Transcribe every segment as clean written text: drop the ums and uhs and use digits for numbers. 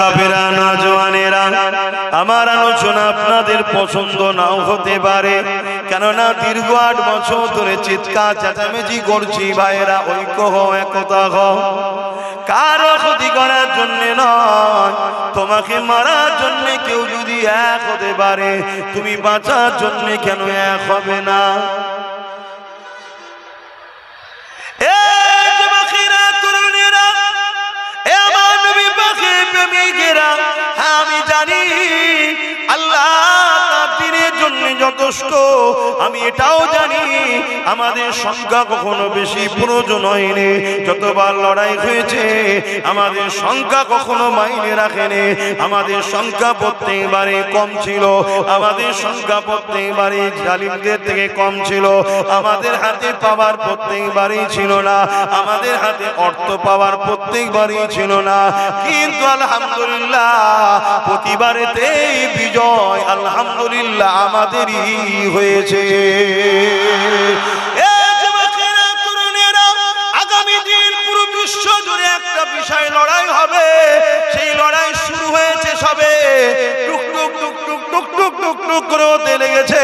বাপেরা নওজওয়ানেরা, আমার আলোচনা আপনাদের পছন্দ নাও হতে পারে, কেননা দীর্ঘ 8 বছর ধরে চিৎকার চেঁচামেচি করছি। ভাইয়েরা, ঐক্য হও, একতা হও। কারো ক্ষতি করার জন্য নয়, তোমাকে মারার জন্য কেউ যদি এক হতে পারে, তুমি বাঁচার জন্য কেন এক হবে না? আমি জানি আল্লাহ তার দিনের জন্য যথেষ্ট, আমি এটাও জানি আমাদের সংখ্যা কখনো বেশি প্রয়োজন হয়নি। যতবার লড়াই হয়েছে আমাদের সংখ্যা কখনো মাইনে রাখেনি। আমাদের সংখ্যা প্রত্যেকবারে কম ছিল, আমাদের সংখ্যা প্রত্যেকবারে জালিমদের থেকে কম ছিল। আমাদের হাতে পাওয়ার প্রত্যেকবারই ছিল না, আমাদের হাতে অর্থ পাওয়ার প্রত্যেকবারই ছিল না। কিন্তু আলহামদুলিল্লাহ প্রতিবারেতেই বিজয় আলহামদুলিল্লাহ আমাদেরই হয়েছে। আগামী দিন পুরো বিশ্ব জুড়ে একটা বিষয় লড়াই হবে, সেই লড়াই শুরু হয়েছে সবে, টুক টুক টুক টুক টুক টুক টুক টুক করে হতে লেগেছে।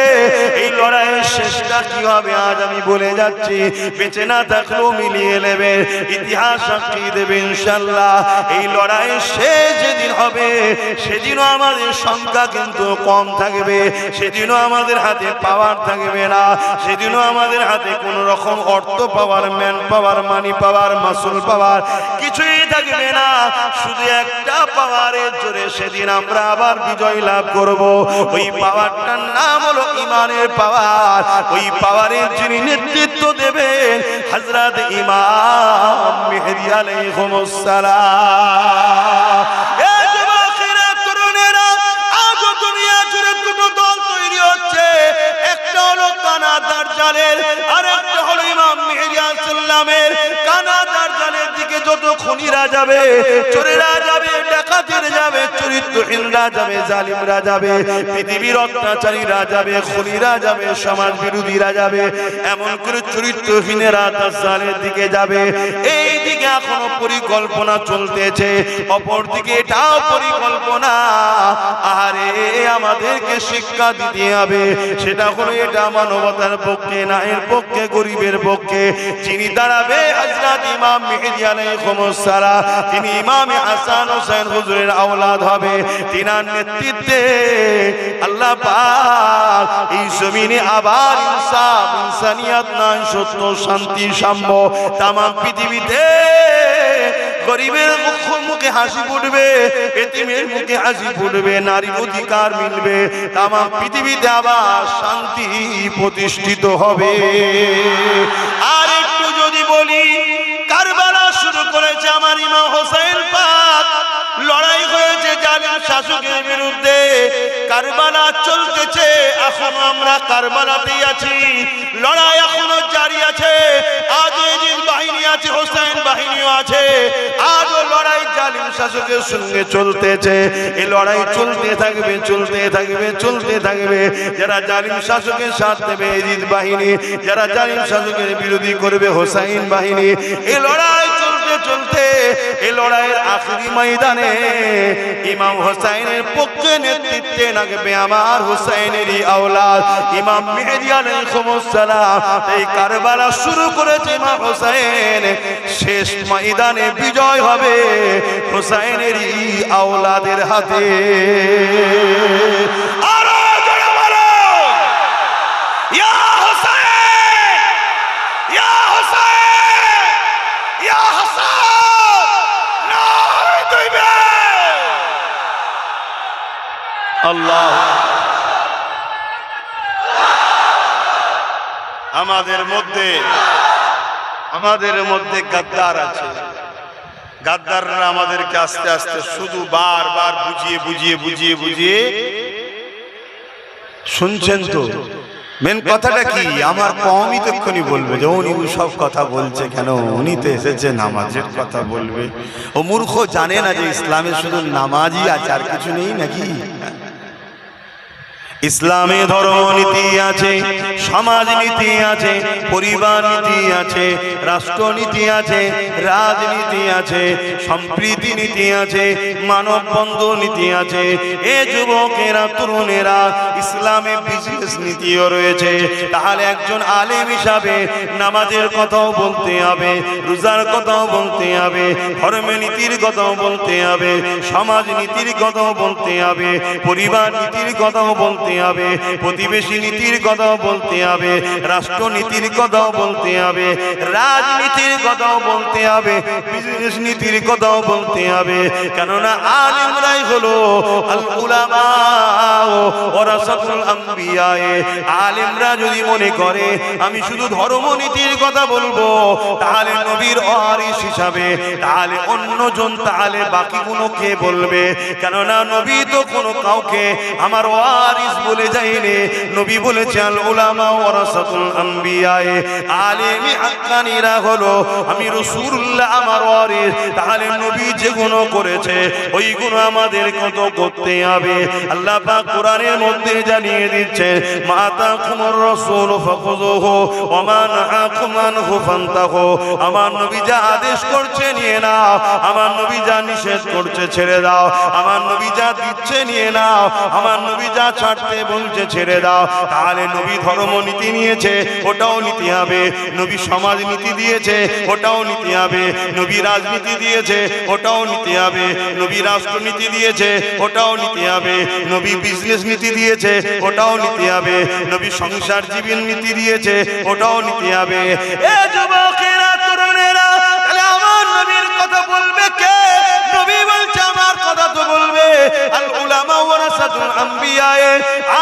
এই লড়াইয়ের শেষটা কি হবে আজ আমি বলে যাচ্ছি, বেঁচে না থাকলেও মিলিয়ে নেবে, ইতিহাস সাক্ষী দেবে ইনশাআল্লাহ। এই লড়াইয়ের শেষ যেদিন হবে সেদিনও আমাদের সংখ্যা কিন্তু কম থাকবে, সেদিনও আমাদের হাতে পাওয়ার থাকবে না, সেদিনও আমাদের হাতে কোনো রকম অর্থ পাওয়ার, ম্যান পাওয়ার, মানি পাওয়ার, মাসুল পাওয়ার কিছুই থাকবে না। শুধু একটা পাওয়ারের জোরে সেদিন আমরা আবার বিজয় লাভ করব। ওই পাওয়ারটার নাম হলো ইমানের পাওয়ার। ওই পাওয়ারের যিনি নেতৃত্ব দেবেন হযরত ইমাম মেহেদী আলাইহিস সালাম। এই যুবকেরা, তরুণেরা, আজ দুনিয়া জুড়ে দুটো দল তৈরি হচ্ছে, একটা হলো কানা দাজ্জালের, আর একটা হলো ইমাম মেহেদী আলাইহিস সালামের। কানা দাজ্জালের দিকে যত খুনিরা যাবে, চোরেরা যাবে, ডাকাতেরা যাবে, চরিত্রহীনরা যাবে, জালিমরা যাবে, পৃথিবীর অত্যাচারীরা যাবে, খুনিরা যাবে, সমাজ বিরোধীরা যাবে, এমন করে চরিত্রহীনেরা দাজ্জালের দিকে যাবে। এই দিকে এখনো পরিকল্পনা চলতেছে, অপর দিকে এটাও পরিকল্পনা। আরে আমাদেরকে শিক্ষা দিতে হবে, সেটা হলো এটা মানবতার পক্ষে, ন্যায়ের পক্ষে, গরিবের পক্ষে। যিনি দাঁড়াবে হযরত ইমাম মেহেদী আলাইহিস সালাম, তিনি ইমাম হাসান হোসেন হুজুরের আওলাদ হবে। তিনার নেতৃত্বে আল্লাহ পাক এই জমিনে আবার ইনসাফ, ইনসানিয়ত, ন্যায়, সত্য, শান্তি, সাম্য তাম পৃথিবীতে গরিবের মুখে হাসি ফুটবে, এতিমের মুখে হাসি ফুটবে, নারীর অধিকার মিলবে, তাম পৃথিবীতে আবার শান্তি প্রতিষ্ঠিত হবে। আর একটু যদি বলি, কারবালা শুরু করেছে আমার ইমাম হোসেন পাক, লড়াই হয়েছে জালিম শাসকের বিরুদ্ধে, কারবালা চলতেছে, এখন আমরা কারবালাতেই আছি, লড়াই এখনো জারি আছে। আজ ইয়াজিদ বাহিনী আছে, হোসেন বাহিনীও আছে, আজও লড়াই জালিম শাসকের সঙ্গে চলতেছে। এই লড়াই চলতে থাকবে, চলতে থাকবে, চলতে থাকবে। যারা জালিম শাসকের সাথ দেবে ইয়াজিদ বাহিনী, যারা জালিম শাসকের বিরোধী করবে হোসেন বাহিনী। এই লড়াই চলতে চলতে এই লড়াইয়ের আখেরি ময়দানে ইমাম হোসেনের পক্ষে নেতৃত্বে লাগবে আমার হোসেনেরই আওলাদ ইমাম মেহেদী আলাইহিস সালাম। এই কারবালা শুরু করেছে ইমাম হোসেন, শেষ ময়দানে বিজয় হবে হোসেনেরই আওলাদের হাতে। আরো জোরে বলো, ইয়া হোসেন, ইয়া হোসেন, ইয়া হাসান, নারে তাকবীর। আল্লাহ। আমাদের মধ্যে গাদ্দার আছে, গাদ্দাররা আমাদেরকে আস্তে আস্তে শুধু বারবার বুঝিয়ে শুনছেন তো মেন কথাটা কি? আমার কমই তো এক্ষুনি বলবে যে উনি সব কথা বলছে কেন, উনি তো এসেছে নামাজের কথা বলবে। ও মূর্খ জানে না যে ইসলামে শুধু নামাজই আছে, আর কিছু নেই নাকি? ইসলামে ধর্মনীতি আছে, সমাজনীতি আছে, পরিবার নীতি আছে, রাষ্ট্রনীতি আছে, রাজনীতি আছে, সম্প্রীতি নীতি আছে, মানববন্ধন নীতি আছে। এ যুবকেরা, তরুণেরা, ইসলামে বিশেষ নীতিও রয়েছে। তাহলে একজন আলেম হিসাবে নামাজের কথাও বলতে হবে, রোজার কথাও বলতে হবে, ধর্মের নীতির কথাও বলতে হবে, সমাজ নীতির কথাও বলতে হবে, পরিবার নীতির কথাও বলতে হবে, প্রতিবেশী নীতির কথাও বলতে হবে, রাষ্ট্রনীতির কথাও বলতে হবে, রাজনীতির কথাও বলতে হবে, বিজনেস নীতির কথাও বলতে হবে। কেননা আলেমরাই হলো আল উলামা ওয়ারাসাতুল আম্বিয়া। আলেমরা যদি মনে করে আমি শুধু ধর্মনীতির কথা বলবো, তাহলে নবীর ওয়ারিস হিসাবে, তাহলে অন্যজন, তাহলে বাকিগুলো কে বলবে? কেননা নবী তো কোনো কাউকে আমার ওয়ারিস বলে যায়নি। নবী বলেছে আল উলামা ওয়ারাসাতুল আম্বিয়া, আলেমি হাক্কানিরা হলো আমি রাসূলুল্লাহ আমার ওয়ারিস। তাহলে নবী যে গুণ করেছে ওই গুণ আমাদের কত করতে হবে। আল্লাহ পাক কোরআনের মধ্যে জানিয়ে দিচ্ছে, মা আতাকুমুর রাসূল ফাখুযুহু ওয়া মা নাহাকুম আনহু ফান্তাহু। আমার নবী যা আদেশ করছে নিয়ে নাও, আমার নবী যা নিষেধ করছে ছেড়ে দাও, আমার নবী যা দিচ্ছে নিয়ে নাও, আমার নবী যা ছাড়তে বলছে ছেড়ে দাও। তাহলে নবী ধর্মনীতি নিয়েছে, ওটাও নিতে হবে। নবী সমাজ নীতি দিয়েছে, ওটাও নিতে হবে। নবী রাজনীতি দিয়েছে, ওটাও নিতে হবে। নবী রাষ্ট্রনীতি দিয়েছে, ওটাও নিতে হবে। নবী বিজনেস নীতি দিয়েছে, ওটাও নিতে হবে। নবী সংসার জীবন নীতি দিয়েছে, ওটাও নিতে হবে। এ যুবকেরা, তরুণেরা, তাহলে আমার নবীর কথা বলবে কে? নবী বলছে আমার কথা তো বলবে আল উলামা ওয়ারাসাতুল আম্বিয়া,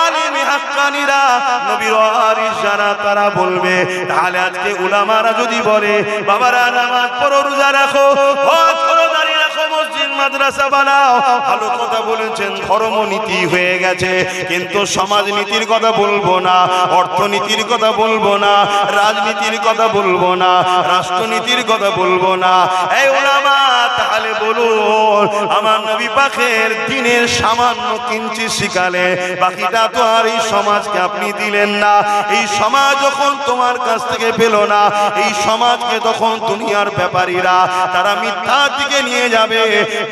আলেম হাক্কানিরা, নবীর ওয়ারিস যারা, তারা বলবে। তাহলে আজকে উলামারা যদি বলে বাবারা নামাজ পড়ো, রোজা রাখো, হজ করো, দাঁড়িয়ে রাখো, মসজিদ মাদ্রাসা বানাও, ভালো কথা বলেছেন, ধর্মনীতি হয়ে গেছে। কিন্তু সমাজনীতির কথা বলবো না, অর্থনীতির কথা বলবো না, রাজনীতির কথা বলবো না, রাষ্ট্রনীতির কথা বলবো না। এই উলামা, তাহলে বলুন আমার নবী পাকের দিনের সামান্য কিঞ্চিৎ শিখালে, বাকিটা তো আর এই সমাজকে আপনি দিলেন না। এই সমাজ যখন তোমার কাছ থেকে পেল না, এই সমাজকে তখন দুনিয়ার ব্যাপারীরা তারা মিথ্যার দিকে নিয়ে যাবে,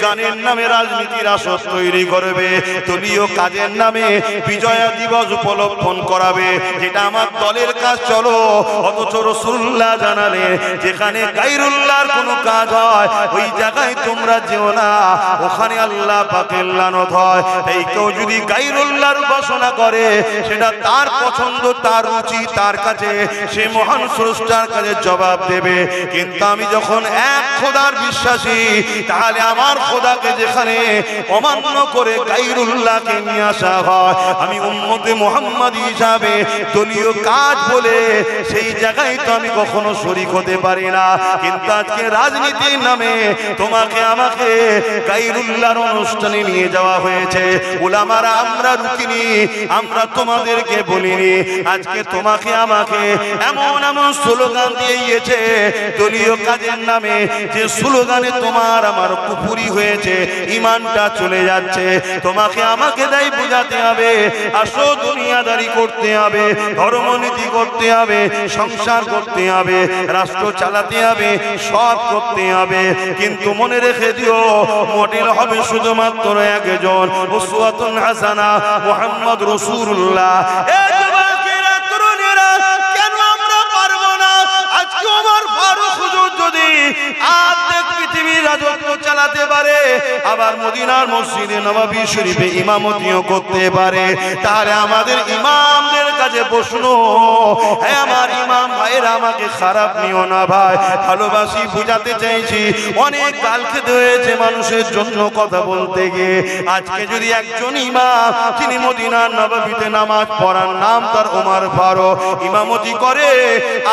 গানের নামে রাজনীতির আসর তৈরি করবে, দলীয় কাজের নামে বিজয়া দিবস উপলক্ষণ করাবে, যেটা আমার দলের কাজ, চলো। অথচ রাসূলুল্লাহ জানালে যেখানে গায়রুল্লাহর কোনো কাজ হয় ওই জায়গায় তোমরা যেও না, ওখানে আল্লাহ পাকের লানত হয়। এই কেউ যদি গায়রুল্লাহর উপাসনা করে সেটা তার পছন্দ, তার রুচি, তার কাছে, সে মহান স্রষ্টার কাছে জবাব দেবে। কিন্তু আমি যখন এক খোদার বিশ্বাসী, তাহলে আমার খোদাকে যেখানে অমান্য করে গায়রুল্লাহকে নিয়ে আসা হয়, আমি উম্মতে মুহাম্মাদি হিসাবে দলীয় কাজ বলে সেই জায়গায় তো আমি কখনো শরীক হতে পারি না। কিন্তু আজকে রাজনীতির নামে তোমাকে আমাকে গায়রুল্লাহর অনুষ্ঠানে নিয়ে যাওয়া হয়েছে। উলামারা আমরা রুকিনি, আমরা তোমাদেরকে বলিনি। আজকে তোমাকে আমাকে এমন এমন স্লোগান দিয়েছে দলীয় কাজের নামে, যে স্লোগানে তোমার আমার কুফরি হয়েছে, ইমানটা চলে যাচ্ছে। তোমাকে আমাকে তাই বুঝাতে হবে, আসো দুনিয়াদারি করতে হবে, ধর্মনীতি করতে হবে, সংসার করতে হবে, রাষ্ট্র চালাতে হবে, সব করতে হবে। কিন্তু মনে রেখে দিও, মডেল হবে শুধুমাত্র একজন, উসওয়াতুন হাসানা, মুহাম্মদ রাসূলুল্লাহ। এই যুবকেরা, তরুণেরা, কেন আমরা পারবো না? আজকে ওমর ফারুক হুজুর যদি আর্ধেক পৃথিবীর রাজত্ব চালাতে পারে, আবার মদিনার মসজিদে নববী শরীফে ইমামতিও করতে পারে, তাহলে আমাদের ইমামদের কাছে প্রশ্ন, হ্যাঁ আমার ইমাম ভাইরা, আমাকে খারাপ নিও না ভাই, ভালোবাসি, বুঝাতে চাইছি। অনেক গাল খেতে হয়েছে মানুষের জন্য কথা বলতে গিয়ে। আজকে যদি একজন ইমাম, তিনি মদিনার নববীতে নামাজ পড়ার, নাম তার ওমর ফারুক, ইমামতি করে,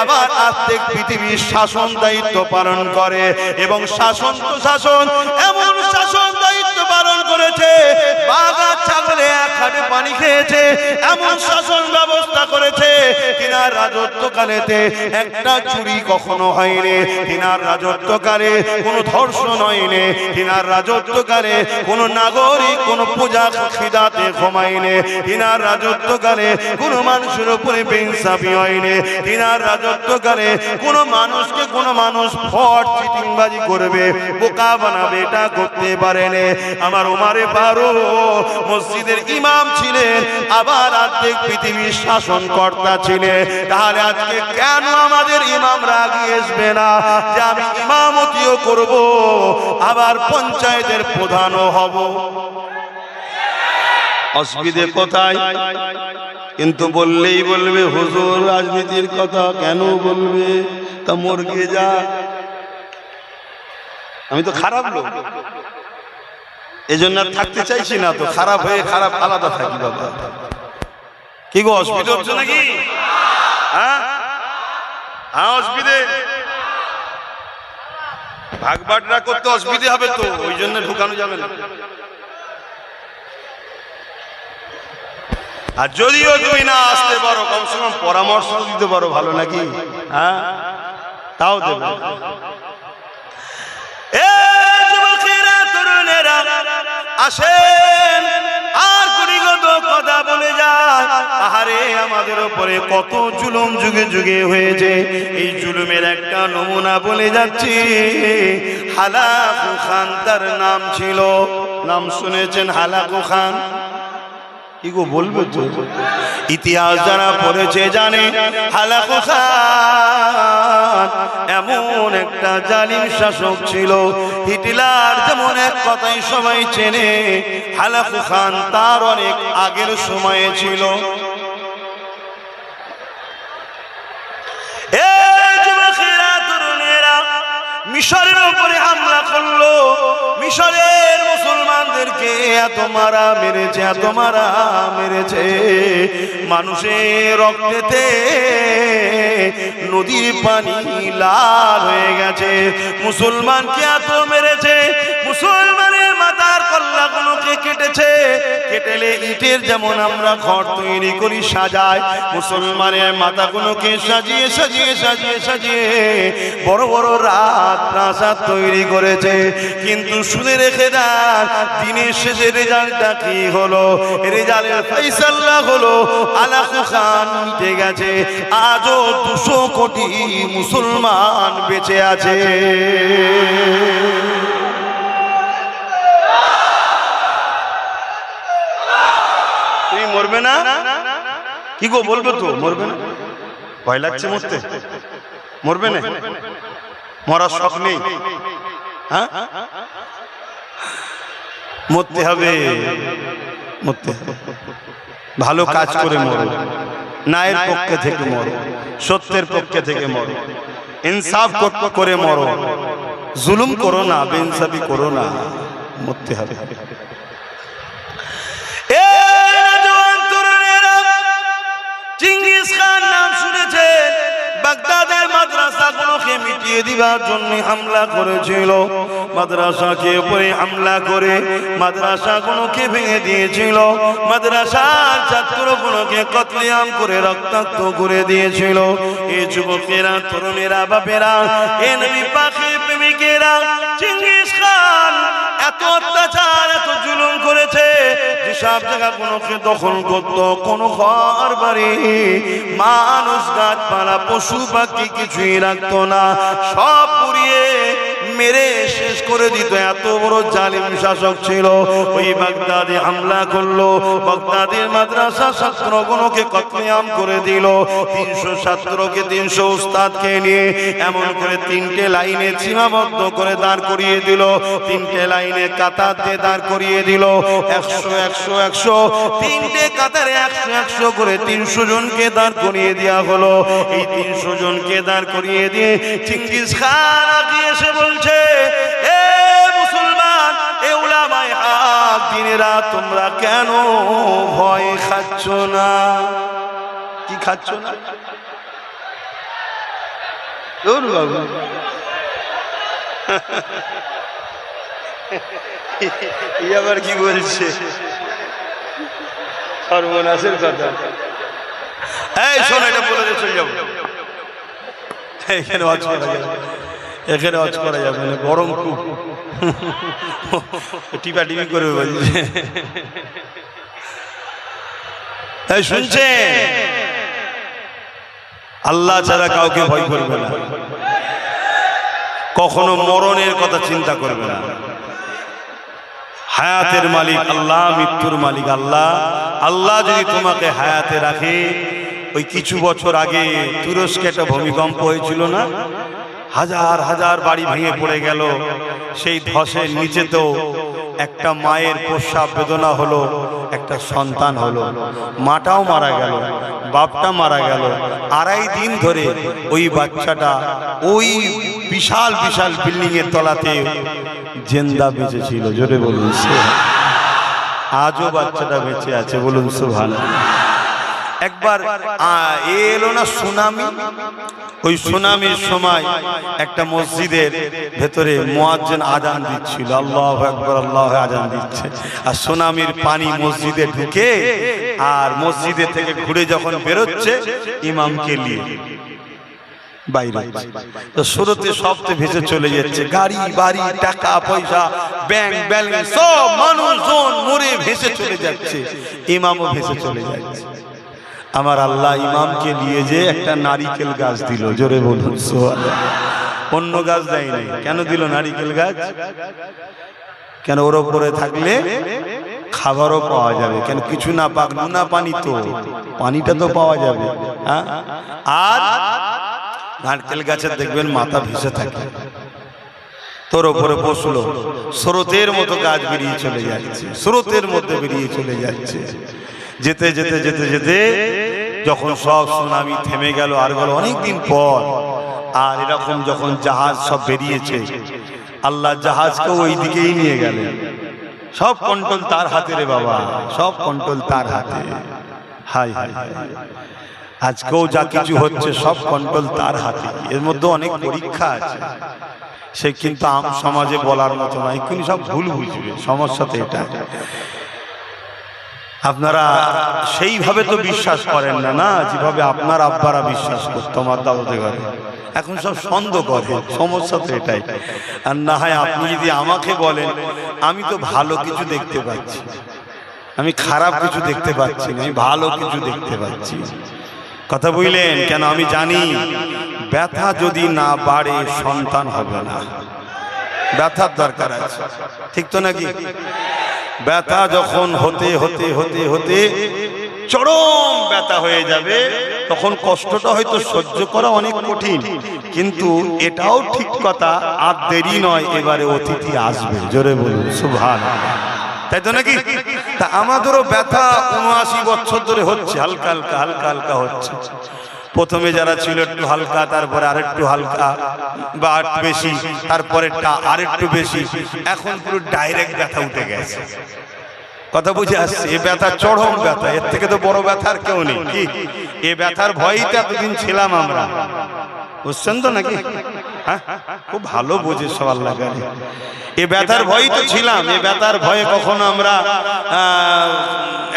আবার আর্ধেক পৃথিবীর শাসন দায়িত্ব পালন করে, এবং শাসন তো শাসন, এমন শাসন দায়িত্ব পালন করেছে, বাঘা ছাগলে এক হাতে পানি খেয়েছে, এমন শাসন ব্যবস্থা করেছে কিনা তিনার রাজত্বকালেতে একটা চুরি কখনো হয়নি, তিনার রাজত্বকালে কোনো ধর্ষণ হয়নি, তিনার রাজত্বকালে কোনো নাগরিক কোনো পূজা খিদাতে ঘুমায়নি, তিনার রাজত্বকালে কোনো মানুষের উপরে বেইনসাফি হয়নি, তিনার রাজত্বকালে কোনো মানুষকে কোনো মানুষ ফট চিটিংবাজি করবে, বোকা বানাবে, এটা করতে পারেনি। আমার ওমরে ফারুক মসজিদের ইমাম ছিলেন, আবার অর্ধেক পৃথিবীর শাসনকর্তা ছিলেন। তাহলে আজকে কেন আমাদের ইমামরা এগিয়ে আসবে না যে আমি ইমামতিও করব, আবার পঞ্চায়েতের প্রধানও হব? অসুবিধে কোথায়? কিন্তু বললেই বলবে হুজুর রাজনীতির কথা কেন বলবে, তা মর্গে যা, আমি তো খারাপ লোক, এজন্য থাকতে চাইছি না, তো খারাপ হয়ে খারাপ আলাদা থাকি। বাবা কি গো, অসুবিধা হচ্ছে নাকি? হ্যাঁ হ্যাঁ, অসুবিধে, ভাগ বাটরা করতে অসুবিধে হবে, তো ওই জন্য ঢুকানো যাবে না। আর যদিও তুমি না আসতে পারো, কমসে কম পরামর্শ দিতে পারো, ভালো নাকি? হ্যাঁ, তাও দেবে। তরুণেরা আসেন, আর গুণীগত কথা বলে যায়। আহারে আমাদের উপরে কত জুলুম যুগে যুগে হয়েছে, এই জুলুমের একটা নমুনা বলে যাচ্ছি। হালাকু খান তার নাম ছিল, নাম শুনেছেন হালাকু খান? কি গো বলবে তো, ইতিহাস যারা পড়েছে জানে হালাকু খান এমন একটা জালিম শাসক ছিল। হিটলার যেমন এক কথাই সবাই চেনে, হালাকু খান তার অনেক আগের সময়ে ছিল। মিশরের উপরে হামলা করলো, মিশরের মুসলমানদেরকে এত মারা মেরেছে, এত মারা মেরেছে, মানুষের রক্তেতে নদীর পানি লাল হয়ে গেছে। মুসলমানকে এত মেরেছে, মুসলমানের মাথার কল্লাগুলোকে কেটেছে, কেটেলে ইটের যেমন আমরা ঘর তৈরি করি সাজায়, মুসলমানের মাথাগুলোকে সাজিয়ে সাজিয়ে সাজিয়ে সাজিয়ে বড় বড় রাত প্রাসাদ তৈরি করেছে। কিন্তু শুনে রেখে দেন, দিনের শেষে রেজাল্টটা কি হলো? রেজাল্টের ফাইসাল্লা হলো হালাকু খান মিটে গেছে, আজও 200 কোটি মুসলমান বেঁচে আছে। তুমি মরবে না? কি গো বলবে তো, মরবে না? ভয় লাগছে মরতে? মরবে না? মরার শখ নেই? হ্যাঁ, মরতে হবে, মরতে হবে। ভালো কাজ করে মরো, ন্যায়ের পক্ষে থেকে মরো, সত্যের পক্ষে থেকে মরো, ইনসাফ করে মরো, জুলুম করো না, বেইনসাফি করো না, মরতে হবে। চেঙ্গিস খান নাম শুনেছেন? বাগদাদের মাদ্রাসাগুলোকে মিটিয়ে দিবার জন্য হামলা করেছিল, মাদ্রাসাকে উপরে হামলা করে মাদ্রাসাগুলোকে ভেঙে দিয়েছিল, মাদ্রাসার ছাত্রগুলোকে কতলেআম করে রক্তাক্ত করে দিয়েছিল। এই যুবকেরা, তরুণেরা, বাপেরা, এ নবী পাকের প্রেমিকেরা, চেঙ্গিস খান এত অত্যাচার, এত জুলুম করেছে, যেসব জায়গাগুলোকে দখল করত, কোনো ঘর বাড়ি, মানুষ, গাছপালা, পশু পাখি কিছুই রাখতো না, সব পুড়িয়ে মেরে শেষ করে দিত। এত বড় জালিম শাসক ছিল। ওই বাগদাদে হামলা করলো, বাগদাদের মাদ্রাসা ছাত্রগুলোকে কতলেআম করে দিল। 300 ছাত্রকে, 300 উস্তাদকে নিয়ে এমন করে 3টে লাইনে সীমাবদ্ধ করে দাঁড় করিয়ে দিল, 3টে লাইনে কাতার দিয়ে দাঁড় করিয়ে দিল। 100 100 100 3টে কাতারে 100 100 করে 300 জনকে দাঁড় করিয়ে দেওয়া হলো। এই 300 জনকে দাঁড় করিয়ে দিয়ে চেঙ্গিস খান আগিয়ে এসে বলছে, এ মুসলমান, এ উলামায়ে হক দিনেরা, তোমরা কেন ভয় খাচ্ছ না? কি খাচ্ছ না? বাবু আবার কি বলছে, সর্বনাশের কথা। এই শোন, এটা বলে দিয়ে চলে যাবো। এখানে ওয়াজ করা যাবে, এখানে ওয়াজ করা যাবে না, গরম খুব, টিপা টিপি করবে বলছে। এই শুনছেন, আল্লাহ ছাড়া কাউকে ভয় করবে না, কখনো মরণের কথা চিন্তা করবে না। হায়াতের মালিক আল্লাহ, মৃত্যুর মালিক আল্লাহ। আল্লাহ যদি তোমাকে হায়াতে রাখে, ওই কিছু বছর আগে তুরস্কে একটা ভূমিকম্প হয়েছিল না, হাজার হাজার বাড়ি ভেঙে পড়ে গেল। সেই ধসের নিচে তো একটা মায়ের প্রস্রাব বেদনা হলো, একটা সন্তান হলো, মাটাও মারা গেল, বাপটা মারা গেল। 2.5 দিন ধরে ওই বাচ্চাটা ওই বিশাল বিশাল বিল্ডিং এর তলাতে জিন্দা বেঁচে ছিল। জোরে বলুন, আজও বাচ্চাটা বেঁচে আছে, বলুন সুবহানাল্লাহ। একবার এলো না সুনামি, ওই সুনামির সময় একটা মসজিদের ভেতরে মুয়াজ্জিন আজান দিচ্ছিল, আল্লাহু আকবার, আল্লাহু আজান দিচ্ছে, আর সুনামির পানি মসজিদে ঢুকে আর মসজিদে থেকে ঘুরে যখন বেরোচ্ছে ইমামকে নিয়ে বাইরে, তো শুরুতে সবতে ভেসে চলে যাচ্ছে, গাড়ি বাড়ি টাকা পয়সা ব্যাংক ব্যালেন্স সব মানুষজন মরে ভেসে চলে যাচ্ছে, ইমামও ভেসে চলে যাচ্ছে। আমার আল্লাহ ইমামকে নিয়ে যে একটা নারিকেল গাছ দিল। জোরে বলুন সুবহানাল্লাহ। অন্য গাছ দেয়নি। কেন দিল নারিকেল গাছ? কেন ওর উপরে থাকলে খাবারও পাওয়া যাবে, কেন কিছু না পাক নুনা পানি, তো পানিটা তো পাওয়া যাবে। হ্যাঁ, আর নারকেল গাছের দেখবেন মাথা ভেসে থাকে, তোর ওপরে বসলো, স্রোতের মতো গাছ বেরিয়ে চলে যাচ্ছে, স্রোতের মধ্যে বেরিয়ে চলে যাচ্ছে। যেতে যেতে যেতে যেতে যখন সব সুনামি থেমে গেল, আর গেল অনেকদিন পর, আর এরকম যখন জাহাজ সব বেরিয়েছে, আল্লাহ জাহাজকে ওই দিকেই নিয়ে গেলেন। সব কন্ট্রোল তার হাতে রে বাবা, সব কন্ট্রোল তার হাতে। হাই হাই, আজকেও যা কিছু হচ্ছে সব কন্ট্রোল তার হাতে। এর মধ্যে অনেক পরীক্ষা আছে, সে কিন্তু আম সমাজে বলার মতো নয়, কিন্তু সব ভুল বুঝবে। সমস্যাতে এটা, আপনারা সেইভাবে তো বিশ্বাস করেন না, না যেভাবে আপনার আব্বারা বিশ্বাস করতো আমার দাদুদের ঘরে। এখন সব সন্দেহ করে, সমস্যা তো এটাই। আর না হয় আপনি যদি আমাকে বলেন, আমি তো ভালো কিছু দেখতে পাচ্ছি, আমি খারাপ কিছু দেখতে পাচ্ছি না, আমি ভালো কিছু দেখতে পাচ্ছি। কথা বুঝলেন? কেন? আমি জানি ব্যথা যদি না বাড়ে সন্তান হবে না, ব্যথার দরকার আছে, ঠিক তো নাকি? ব্যথা যখন হতে হতে হতে হতে চরম ব্যথা হয়ে যাবে, তখন কষ্টটা হয়তো সহ্য করা অনেক কঠিন, কিন্তু এটাও ঠিক কথা, আর দেরি নয়, এবারে অতিথি আসবে। জোরে বলুন সুবহানাল্লাহ, তাই তো নাকি? তা আমাদেরও ব্যথা 79 বছর ধরে হচ্ছে, হালকা হালকা হালকা হালকা হচ্ছে। প্রথমে যারা ছিল একটু হালকা, তারপরে আরেকটু হালকা বা একটু বেশি, তারপরেরটা আরেকটু বেশি, এখন পুরো ডাইরেক্ট ব্যথা উঠে গেছে। কথা বুঝে আসছে? এ ব্যথা চরম ব্যথা, এর থেকে তো বড় ব্যথার কেউ নেই। কি এ ব্যথার ভয়ই তো এতদিন ছিলাম আমরা, বুঝছেন তো নাকি? হ্যাঁ, খুব ভালো বোঝে সব আল্লাহ জানে। এ ব্যথার ভয় তো ছিলাম, এ ব্যথার ভয়ে কখনো আমরা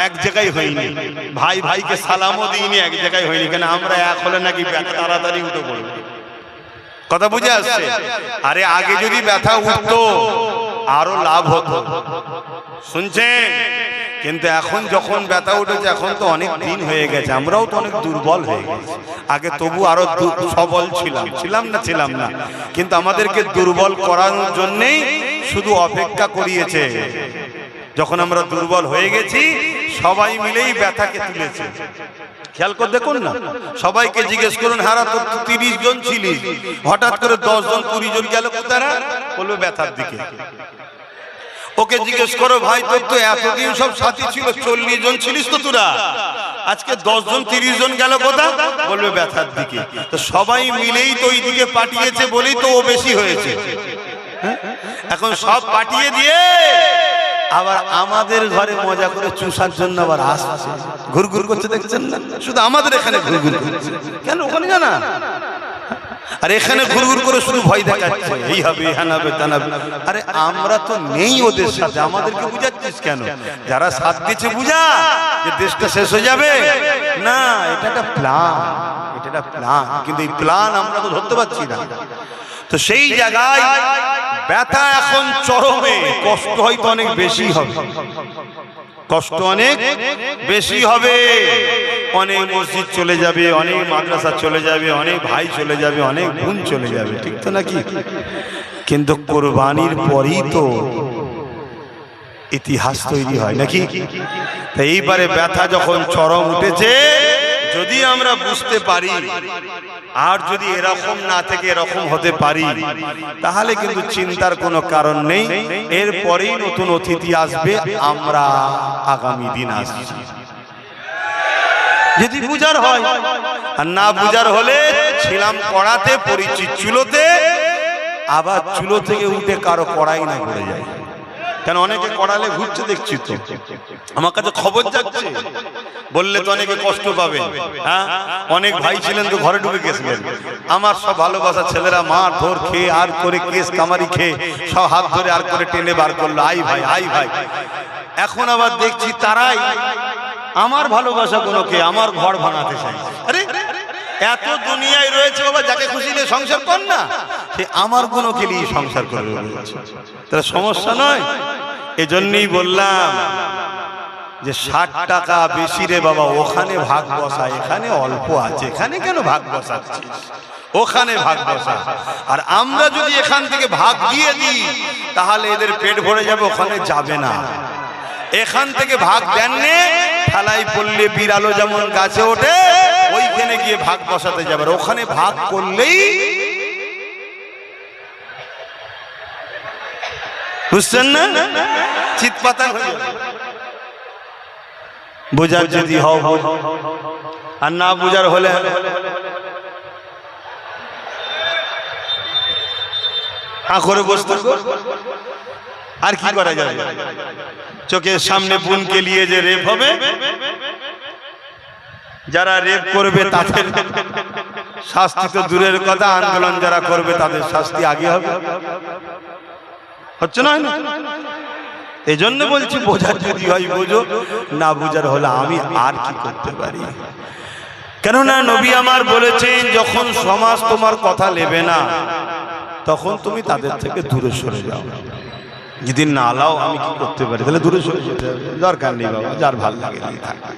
এক জায়গায় হইনি, ভাই ভাইকে সালামও দিইনি, এক জায়গায় হইনি। কেন? আমরা এক হলে নাকি ব্যথা তাড়াতাড়ি উঠে পড়বে। কথা বুঝে আসছে? আরে আগে যদি ব্যথা উঠতো আরো লাভ হতো, শুনছেন? কিন্তু এখন যখন ব্যথা উঠেছে, এখন তো অনেক দিন হয়ে গেছে, আমরাও তো অনেক দুর্বল হয়ে গেছি। আগে তবু আরো সবল ছিলাম না, কিন্তু আমাদেরকে দুর্বল করানোর জন্যেই শুধু অপেক্ষা করিয়েছে। যখন আমরা দুর্বল হয়ে গেছি, সবাই মিলেই ব্যথাকে তুলেছে। খেয়াল করে দেখুন না, সবাইকে জিজ্ঞেস করুন, হারা তোর 30 জন ছিলিস, হঠাৎ করে 10 জন 20 জন গেল কোথায়? বলবে ব্যথার দিকে। ওকে জিজ্ঞেস করো, ভাই তোর তো এতদিন সব সাথী ছিল, 40 জন ছিলিস তো তোরা, আজকে 10 জন 30 জন গেল কোথায়? বলবে ব্যথার দিকে। তো সবাই মিলেই তো ওই দিকে পাঠিয়েছে বলেই তো ও বেশি হয়েছে। এখন সব পাঠিয়ে দিয়ে আবার আমাদের ঘরে মজা করে চুষার জন্য আবার আসছে, ঘুরঘুর করছে, দেখছেন না? শুধু আমাদের এখানে ঘুরঘুর করছে, কেন? ওখানে জানা আর এখানে ঘুরঘুর করে শুধু ভয় দেখাচ্ছে, এই হবে হানাবে তানাবে। আরে আমরা তো নেই ওদের সাথে, আমাদেরকে বুঝাচ্ছিস কেন? যারা সাথ দিচ্ছে বুঝা যে দেশটা শেষ হয়ে যাবে না, এটা একটা প্ল্যান, এটা একটা প্ল্যান, কিন্তু এই প্ল্যান আমরা তো ধরতে পারছি না। তো সেই জায়গায় ব্যথা এখন চরমে, কষ্ট হয়তো অনেক বেশি হবে, কষ্ট অনেক বেশি হবে। অনেক মসজিদ চলে যাবে, অনেক মাদ্রাসা চলে যাবে, অনেক ভাই চলে যাবে, অনেক বোন চলে যাবে, ঠিক তো নাকি? কিন্তু কোরবানির পরই তো ইতিহাস তৈরি হয় নাকি? তাই এইবারে ব্যথা যখন চরম উঠেছে, যদি আমরা বুঝতে পারি আর যদি এরকম না থেকে এরকম হতে পারি, তাহলে কিন্তু চিন্তার কোনো কারণ নেই। এরপরেই নতুন অতিথি আসবে, আমরা আগামী দিন আসছি। যদি বুঝার হয়, আর না বুঝার হলে ছিলাম কড়াতে, পরিচিত চুলোতে, আবার চুলো থেকে উঠে কারো কড়াই না পড়ে যায়। কেন অনেকে কড়ালে ঘুরছে দেখছি তো, আমার কাছে খবর যাচ্ছে, বললে তো অনেকে কষ্ট পাবে। হ্যাঁ, অনেক ভাই ছিলেন তো ঘরে ঢুকে গেছিলেন, আমার সব ভালোবাসা ছেলেরা মার ধর খেয়ে আর করে কেস কামারি খেয়ে সব হাত ধরে আর করে টেনে বার করলো, আই ভাই আই ভাই। এখন আবার দেখছি তারাই আমার ভালোবাসা গুলোকে আমার ঘর ভাঙাতে চাই। আরে এত দুনিয়ায় রয়েছে বাবা, যাকে খুশি নিয়ে সংসার কর না, সে আমার গুণকে নিয়ে সংসার করবে, তাহলে সমস্যা নয়। এজন্যই বললাম যে 60 টাকা বেশি রে বাবা, ওখানে ভাগ বসা, এখানে অল্প আছে, এখানে কেন ভাগ বসাচ্ছিস? ওখানে ভাগ বসা। আর আমরা যদি এখান থেকে ভাগ দিয়ে দিই, তাহলে এদের পেট ভরে যাবে, ওখানে যাবে না। এখান থেকে ভাগ দেননি, ঠেলাই পড়লে বিড়ালো যেমন গাছে ওঠে, ওইখানে গিয়ে ভাগ বসাতে যাবে। ওখানে ভাগ করলেই, বুঝছেন না, চিৎপাতা হয়ে যাবে। বোঝার যদি হও, আর না বোঝার হলে করে বসতে, আর কি করা যাবে? চোখের সামনে বোনকে নিয়ে যে রেপ হবে, যারা রেপ করবে তাদের শাস্তি তো দূরের কথা, আন্দোলন যারা করবে তাদের শাস্তি আগে হবে, হচ্ছে না? এই জন্য বলছি বোঝার যদি হয় বোঝো, না বোঝার হলে আমি আর কি করতে পারি? কেননা নবী আমার বলেছেন, যখন সমাজ তোমার কথা নেবে না, তখন তুমি তাদের থেকে দূরে সরে যাও। যদি না লাও, আমি কি করতে পারি? তাহলে দূরে সরে যেতে হবে, দরকার নেই বাবা, যার ভাল লাগে থাকবে।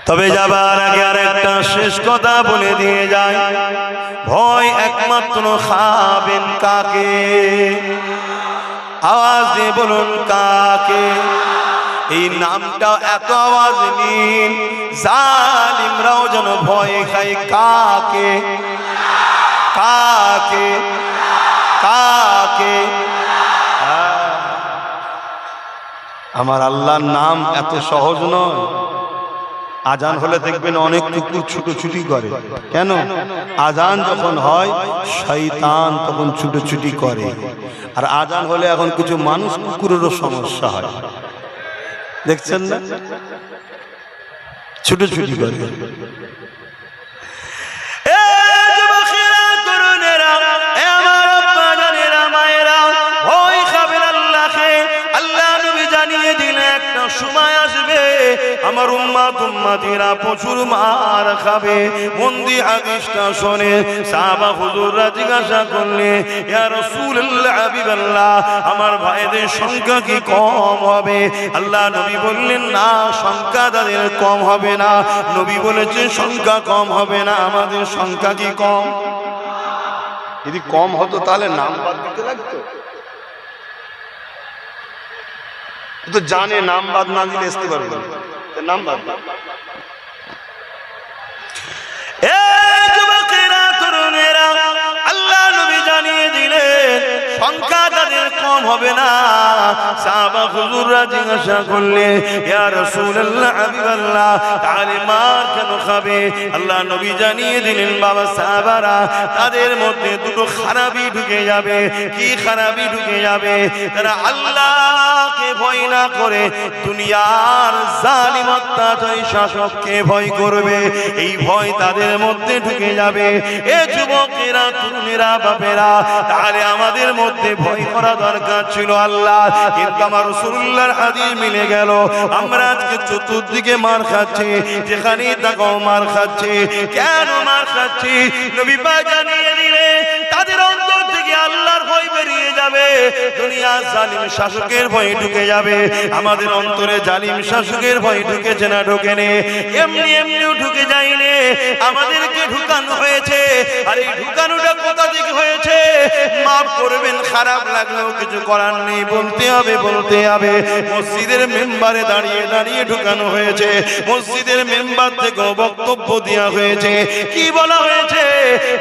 তবে যাবার আগে আর একটা শেষ কথা বলে দিয়ে যায়, ভয় একমাত্র খাবেন কাকে? আওয়াজ দিয়ে বলুন কাকে? এই নামটা এত আওয়াজ নিন, জালিমরাও যেন ভয় খায়। কাকে? কাকে? কাকে? আমার আল্লাহর নাম এত সহজ নয়। আজান হলে দেখবেন অনেক কুকুর ছুটোছুটি করে। কেন? আজান যখন হয় শয়তান তখন ছুটোছুটি করে, আর আজান হলে এখন কিছু মানুষ কুকুরেরও সমস্যা হয়, দেখছেন না, ছুটোছুটি করে। সময় আসবে আমার উম্মতিরা প্রচুর মার খাবে। মন্দি হাদিসটা শুনে সাহাবা হুজুররা জিজ্ঞাসা করলে, ইয়া রাসূলুল্লাহ, হাবিবাল্লাহ, আমার ভাইদের সংখ্যা কি কম হবে? আল্লাহ নবী বললেন, না, সংখ্যা তাদের কম হবে না। নবী বলেছেন সংখ্যা কম হবে না, আমাদের সংখ্যা কি কম? যদি কম হতো তাহলে নাম বাদ দিতে লাগতো। তো জানে নাম বাদ না দিলে আসতে পারবে, নাম বাদ। আল্লাহ নবী জানিয়ে দিলেন সংখ্যা তাদের কম হবে না। সাহাবা হুজুররা জিজ্ঞাসা করলে, ইয়া রাসূলুল্লাহ, হাবিবাল্লাহ, তাহলে মার কেন খাবে? আল্লাহ নবী জানিয়ে দিলেন, বাবা সাহাবারা, তাদের মধ্যে দুটো খারাপি ঢুকে যাবে। কি খারাপি ঢুকে যাবে? তারা আল্লাহকে ভয় না করে দুনিয়ার জালিম অত্যাচারী শাসককে ভয় করবে। এই ভয় তাদের মধ্যে ঢুকে যাবে। এ যুবকেরা, তরুণেরা, বাপেরা, তাহলে আমাদের মধ্যে ভয় করা দরকার ছিল আল্লাহ, কিন্তু আমার রাসূলুল্লাহর হাদিস মিলে গেল। আমরা আজকে চতুর্দিকে মার খাচ্ছি, যেখানেই তাকাও মার খাচ্ছি। কেন মার খাচ্ছি? নবী পাক জানিয়ে দিলে তাদের অন্তর থেকে আল্লাহর ভয় বেরিয়ে যাবে, দুনিয়ার জালিম শাসকের ভয় ঢুকে যাবে। আমাদের অন্তরে জালিম শাসকের ভয় ঢুকেছে না ঢোকেনি? এমনি এমনিও ঢুকে যায়নি, আমাদেরকে ঢুকানো হয়েছে। আর এই ঢুকানোটা কোথা থেকে হয়েছে? মাফ করবেন, খারাপ লাগলেও কিছু করার নেই, বলতে হবে, বলতে হবে। মসজিদের মেম্বারে দাঁড়িয়ে দাঁড়িয়ে ঢুকানো হয়েছে, মসজিদের মেম্বার থেকেও বক্তব্য দেওয়া হয়েছে। কি বলা হয়েছে?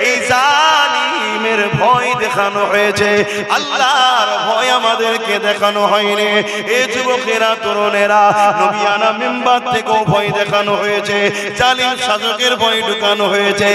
এই জালিমের ভয় দেখানো হয়েছে, আল্লাহর ভয় আমাদেরকে দেখানো হয়নি। এ যুবকেরা, তরুণেরা, নবিয়ানা মেম্বার থেকেও ভয় দেখানো হয়েছে, জালিম শাসকের ভয় ঢুকানো হয়েছে।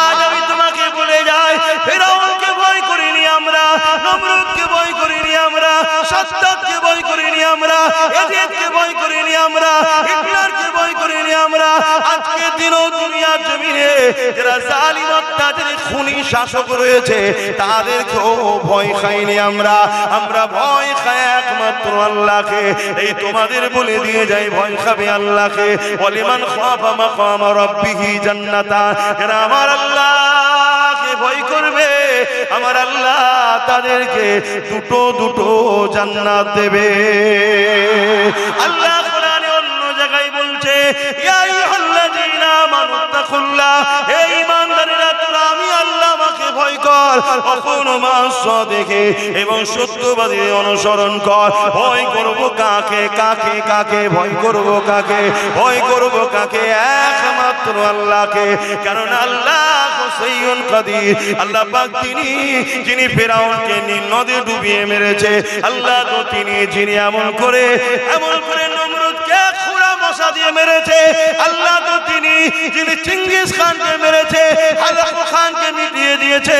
আজ আমি তোমাকে বলে যাই, ফেরাউনকে ভয় করিনি আমরা, নমরুদকে ভয় করিনি আমরা, সাদ্দাতকে ভয় করিনি আমরা, ইয়াজিদকে ভয় করিনি আমরা, হিটলারকে ভয় করিনি আমরা। আজকে দিনও দুনিয়ার জমিনে যারা জালিম অত্যাচারী খুনি শাসক রয়েছে তাদেরকেও ভয় খাইনি আমরা। আমরা ভয় খাই একমাত্র আল্লাহকে। এই তোমাদের বলে দিয়ে যাই, ভয় খাবে আল্লাহকে। ওয়ালিমান খাফা মাকাম রাব্বিহি জান্নাতান, যারা আমার আল্লাহকে ভয় করবে, আমার আল্লাহ তাদেরকে দুটো দুটো জান্নাত দেবে। আল্লাহ কোরআনে অন্য জায়গায় বলছে, ইয়া আইয়ুহাল্লাযীনা আমানুত্তাকুল্লাহ, হে ঈমানদারেরা, তোমরা আমি আল্লাহকে ভয় কর, ওয়াকুনু মা'আস-সাদিকিন, এবং সত্যবাদীদের অনুসরণ কর। ভয় করব কাকে? কাকে কাকে ভয় করব? কাকে ভয় করব? কাকে? একমাত্র আল্লাহকে। কারণ আল্লাহ হুসাইয়ুন কাদির, আল্লাহ পাক তিনি যিনি ফেরাউনকে নীল নদে ডুবিয়ে মেরেছে। আল্লাহ তো তিনি যিনি এমন করে নমরুদকে খুরা মশা দিয়ে মেরেছে। আল্লাহ তো তিনি যিনি চিঙ্গিস খানকে মেরেছে, হালাকু খানকে মিটিয়ে দিয়েছে।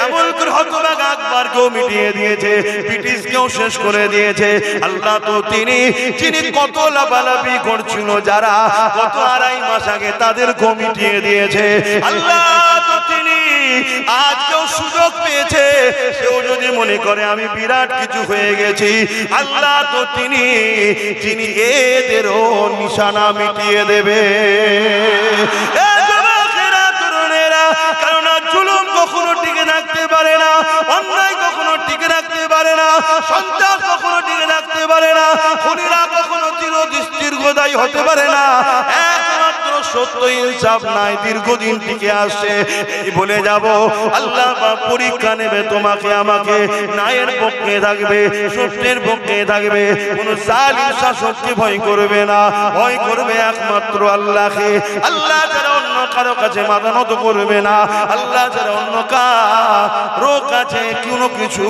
এমন করে হতবাক আকবরকেও মিটিয়ে দিয়েছে, ব্রিটিশকেও শেষ করে দিয়েছে। আল্লাহ তো তিনি যিনি কত লাফালাফি করছিল, যারা কত আড়াই মাস আগে তাদেরকেও মিটিয়ে দিয়েছে। আল্লাহ তো তিনি আজকেও সুযোগ পেয়েছে, সেও যদি মনে করে আমি বিরাট কিছু হয়ে গেছি, আল্লাহ তো তিনি যিনি এদেরও নিশানা মিটিয়ে দেবে। কারণ জুলুম কখনো টিকে থাকতে পারে না, অন্যায় কখনো টিকে রাখতে পারে না, সন্ত্রাস কখনো টিকে রাখতে পারে না, খুনিরা কখনো দীর্ঘদায়ী হতে পারে না। একমাত্র সত্য ইনসাফ নাই, দীর্ঘদিন টিকে আসছে। এই বলে যাব, আল্লাহ পরীক্ষা নেবে তোমাকে আমাকে, ন্যায়ের পক্ষে থাকবে, সত্যের পক্ষে থাকবে। কোন জালিম শাসককে ভয় করবে না, ভয় করবে একমাত্র আল্লাহকে। আল্লাহ যারা অন্য কারো কাছে মাথা নত করবে না, আল্লাহ যারা অন্য কারো কাছে কোনো কিছু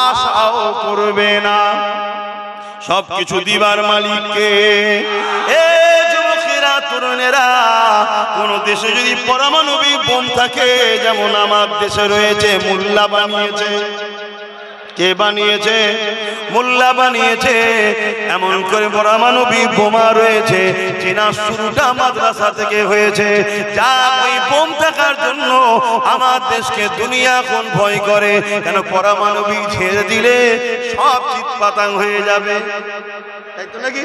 আশাও করবে না। সবকিছু দিবার মালিককে। এ যুবকেরা, তরুণেরা, কোন দেশে যদি পারমাণবিক বোম থাকে, যেমন আমার দেশে রয়েছে, মোল্লা বানিয়েছে। কে বানিয়েছে? মোল্লা বানিয়েছে। এমন করে পারমাণবিক বোমা রয়েছে, চেনার শুরুটা মাদ্রাসা থেকে হয়েছে। যা ওই বোম থাকার জন্য আমার দেশকে দুনিয়া এখন ভয় করে। কেন? পারমাণবিক ছেড়ে দিলে সব চিৎপাতাং হয়ে যাবে, তাই তো নাকি?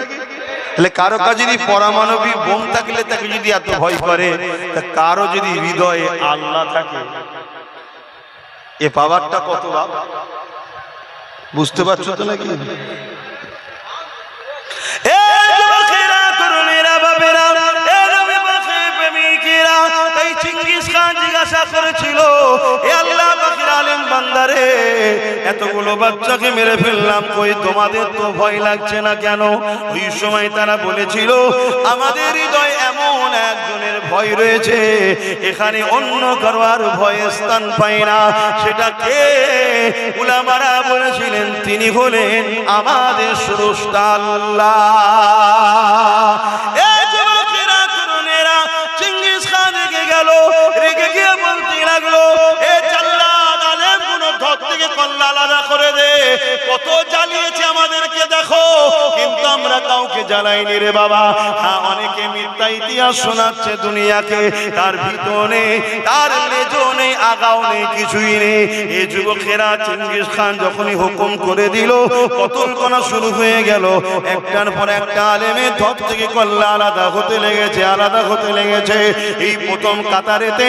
তাহলে কারো কাছে যদি পারমাণবিক বোম থাকলে তাকে যদি এত ভয় করে, তা কারো যদি হৃদয়ে আল্লাহ থাকে, এ পাওয়ারটা কত বাবা, বুঝতে পারছো তো নাকি? জিজ্ঞাসা করেছিল, এ আল্লাহ পাকের আলেম বান্দারে, এতগুলো বাচ্চাকে মেরে ফেললাম, কই তোমাদের তো ভয় লাগছে না কেন? ওই সময় তারা বলেছিল, আমাদের হৃদয় এমন একজনের ভয় রয়েছে, এখানে অন্য কারো আর ভয় স্থান পায় না। সেটা কে? উলামারা বলেছিলেন, তিনি হলেন আমাদের স্রষ্টা আল্লাহ। রেগে গিয়ে বলতে লাগলো, এ জাল্লাদ আলেম গুলো ধর থেকে কল্লা আলাদা করে দে, কত জ্বালিয়েছে আমাদেরকে দেখো, কিন্তু জ্বালাইনি রে বাবা। হ্যাঁ, অনেকে মিথ্যা ইতিহাস শোনাচ্ছে দুনিয়াকে, তার ভিতরে তার লেজও নেই, আগাও নেই, কিছুই নেই। এই যুবকেরা চেঙ্গিস খান যখনই হুকুম করে দিল, কতল করা শুরু হয়ে গেল। একটার পর একটা আলেমের ধপ থেকে কল্লা আলাদা হতে লেগেছে, আলাদা হতে লেগেছে। এই প্রথম কাতারেতে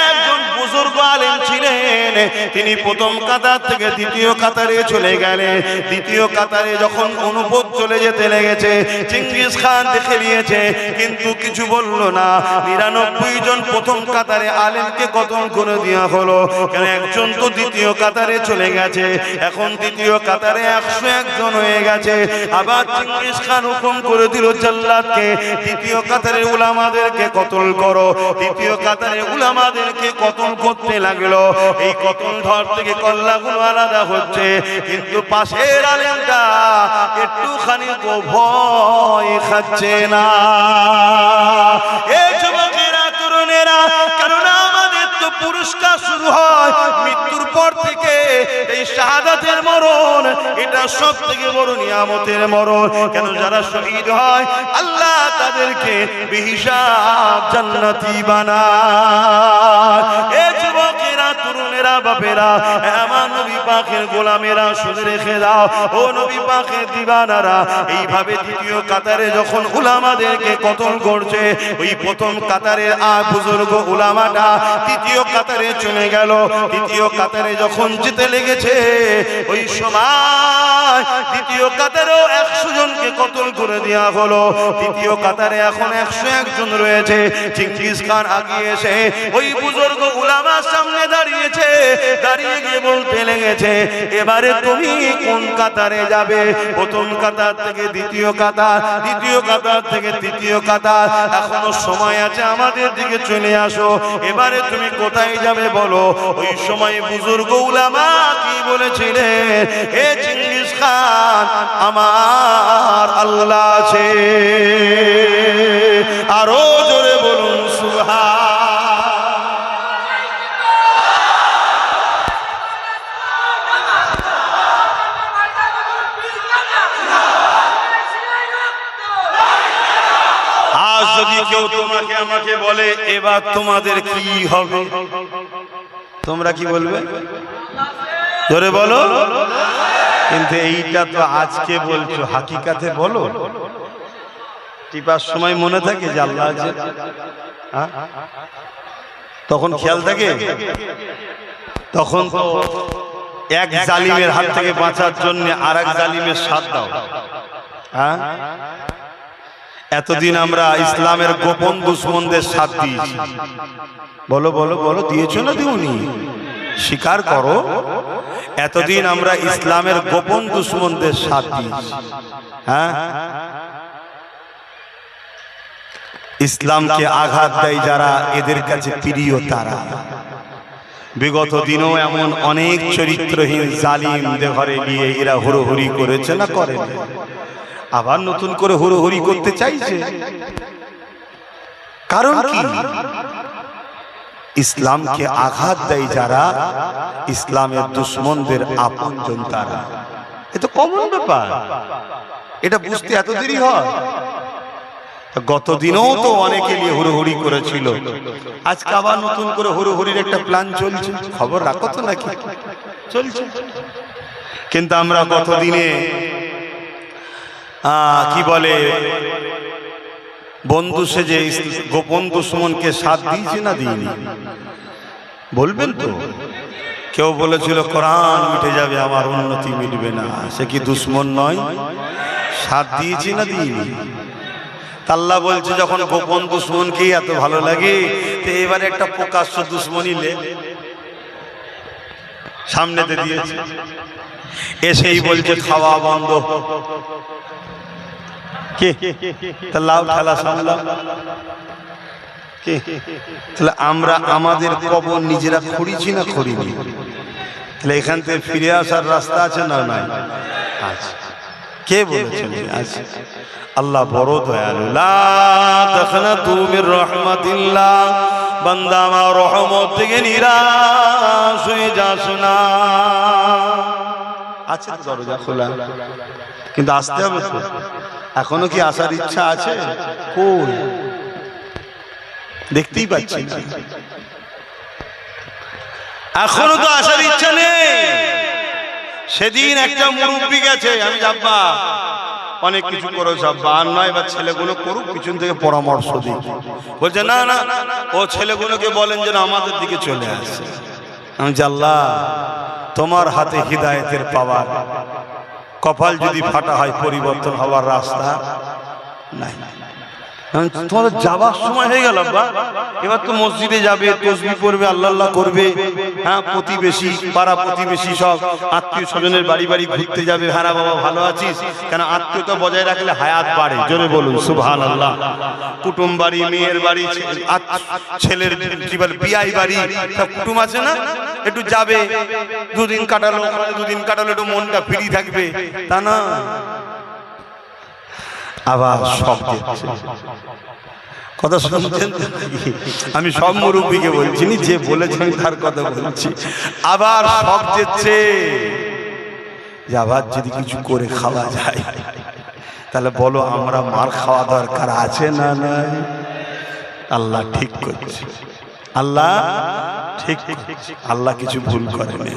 একজন বুজুর্গ আলেম ছিলেন, তিনি প্রথম কাতার থেকে দ্বিতীয় কাতারে চলে গেলেন। দ্বিতীয় কাতারে যখন অনুপদ চলে যেতে লেগেছে, চেঙ্গিস খান দেখে নিয়েছে, কিন্তু কিছু বলল না। 99 জন প্রথম কাতারে আলেমকে কতল করে দেওয়া হলো, কেন একজন তো দ্বিতীয় কাতারে চলে গেছে। এখন দ্বিতীয় কাতারে 101 জন হয়ে গেছে। আবার চেঙ্গিস খান হুকুম করে দিল জাল্লাদকে, দ্বিতীয় কাতারে উলামাদেরকে কতল করো। দ্বিতীয় কাতারে উলামাদেরকে কতল করতে লাগলো। এই কতল ধর থেকে কল্লাগুলো আলাদা হচ্ছে, কিন্তু পাশের আলেমটা একটুখানি ভয় খাচ্ছে না। এই যুবকেরা, তরুণেরা, কারণ আমাদের তো পুরস্কার শুরু হয় মৃত্যুর পর থেকে। এই শাহাদাতের মরণ, এটা সব থেকে বড় নিয়ামতের মরণ। কেন যারা শহীদ হয় আল্লাহ তাদেরকে বেহিসাব জান্নাতি বানায়। এই যুবকেরা, তরুণেরা, বাপেরা, আমার নবী পাকের গোলামেরা, শুনে রেখে দাও ও নবী পাকের দিওয়ানারা। এইভাবে দ্বিতীয় কাতারে যখন উলামাদেরকে কতল করছে, ওই প্রথম কাতারের বুজুর্গ উলামাটা দ্বিতীয় কাতারে চলে গেল। দ্বিতীয় কাতারে যখন যেতে লেগেছে, ওই সময় দ্বিতীয় কাতারেও 100 জনকে কতল করে দেওয়া হলো। দ্বিতীয় কাতারে এখন 101 জন রয়েছে। চেঙ্গিস খান আগিয়ে এসে ওই বুজুর্গ উলামার সামনে দাঁড়িয়েছে, দাঁড়িয়ে গিয়ে বলতে লেগেছে, এবারে তুমি কোন কাতারে যাবে? প্রথম কাতার থেকে দ্বিতীয় কাতার, দ্বিতীয় কাতার থেকে তৃতীয় কাতার, এখনো সময় আছে, আমাদের দিকে চলে আসো। এবারে তুমি কোথায় যাবে বলো। ওই সময় বুজুর্গ উলামা কি বলেছিলেন? হে চেঙ্গিস খান, আমার আল্লাহ আছে। আরো জোরে বলুন সুবহান। আজ যদি কেউ তোমাকে আমাকে বলে এবার তোমাদের কি হবে, তোমরা কি বলবে? ধরে বলো। কিন্তু এইটা তো আজকে বলছো, হাকিকাতে বলো। টিপার সময় মনে থাকে যে আল্লাহ আছে? তখন খেয়াল থাকে? তখন তো এক জালিমের হাত থেকে বাঁচার জন্য আর এক জালিমের সাথ দাও। হ্যাঁ, এতদিন আমরা ইসলামের গোপন দুশ্মনদের সাথ দিয়েছি। বলো বলো বলো, দিয়েছো না দিওনি? স্বীকার করো। এতদিন আমরা ইসলামের গোপন দুশ্মনদের সাথ দিয়েছি। হ্যাঁ, ইসলামকে আঘাত দেয় যারা, এদের কাছে প্রিয় তারা। বিগত দিনও এমন অনেক চরিত্রহীন জালিমদের ঘরে নিয়ে এরা হুড়োহুড়ি করেছে না করে? আবার নতুন করে হুড়োহুড়ি করতে চাইছে। কারণ কি? ইসলামকে আঘাত দেয় যারা, ইসলামের দুশ্মনদের আপনজন তারা। এটা কমন ব্যাপার, এটা বুঝতে এত দেরি হয়? গত দিনও তো অনেকে নিয়ে হুড়োহুড়ি করেছিল, আজকে আবার নতুন করে হুড়োহুড়ির একটা প্ল্যান চলছে। খবর রাখো তো নাকি? চলছে। কিন্তু আমরা গত দিনে কি বলে বন্ধু সেজে গোপন দুশ্মনকে সাথ দিয়েছি না দিইনি? বলবেন তো? কেউ বলেছিল কোরআন মিটে যাবে, আমার উন্নতি মিটবে না, সে কি দুশ্মন নয়? সাথ দিয়েছি না দিইনি? আল্লাহ বলছে যখন গোপন দুশ্মনকে এত ভালো লাগে, তো এবারে একটা প্রকাশ্য দুশ্মনী সামনেতে দিয়েছে। এসেই বলছে খাওয়া বন্ধ। কে? লাউ খেলা সামলাও। কে? তাহলে আমরা আমাদের কবর নিজেরা খড়িছি না খড়িনি? তাহলে এখান থেকে ফিরে আসার রাস্তা আছে না নাই? আচ্ছা, কে বলেছেন? আচ্ছা, আল্লাহ বড় দয়ালু। লা তাখনাতু মির রাহমাতিল্লাহ, বান্দা আমার রহমত থেকে নিরাশ হয়ে যাস না। আছে তো দরজা খোলা, কিন্তু আসতে হবে তো। এখনো কি আসার ইচ্ছা আছে? কই, দেখতেই পাচ্ছি না। এখনো তো আসার ইচ্ছা নেই। সেদিন একটা মুরব্বী গেছে, আমি যাব্বা অনেক কিছু করেছ আব্বা, আর নয় বা ছেলেগুলো করুক, পিছন থেকে পরামর্শ দিই। বলছে না না, ও ছেলেগুলোকে বলেন যেন আমাদের দিকে চলে আসে। আমি আল্লাহ, তোমার হাতে হিদায়েতের পাওয়ার, কপাল যদি ফাটা হয় পরিবর্তন হওয়ার রাস্তা নাই। তোমাদের যাবার সময় হয়ে গেল আব্বা, এবার তো মসজিদে যাবে, তসবিহ পড়বে, আল্লাহ আল্লাহ করবে। হ্যাঁ, প্রতিবেশী, পাড়া প্রতিবেশী সব আত্মীয় স্বজনের বাড়ি বাড়ি ঘুরতে যাবে। হ্যাঁ বাবা ভালো আছিস, কেন আত্মীয়তা বজায় রাখলে হায়াত বাড়ে। জোরে বলুন সুবহানাল্লাহ। কুটুম বাড়ি, মেয়ের বাড়ি, ছেলের কি বলে বিয়াই বাড়ি, সব কুটুম আছে না, একটু যাবে, দুদিন কাটালো, একটু মনটা ফ্রি থাকবে, তা না। আবার সব কথা শুনছেন? আমি সব মুরব্বীকে বলছি, যে বলেছেন তার কথা বলছি। আবার সব যেচ্ছে যে আবার যদি কিছু করে খাওয়া যায়, তাহলে বলো আমরা মার খাওয়া দরকার আছে না নাই? আল্লাহ ঠিক করছে, আল্লাহ ঠিক করছে, আল্লাহ কিছু ভুল করেনি।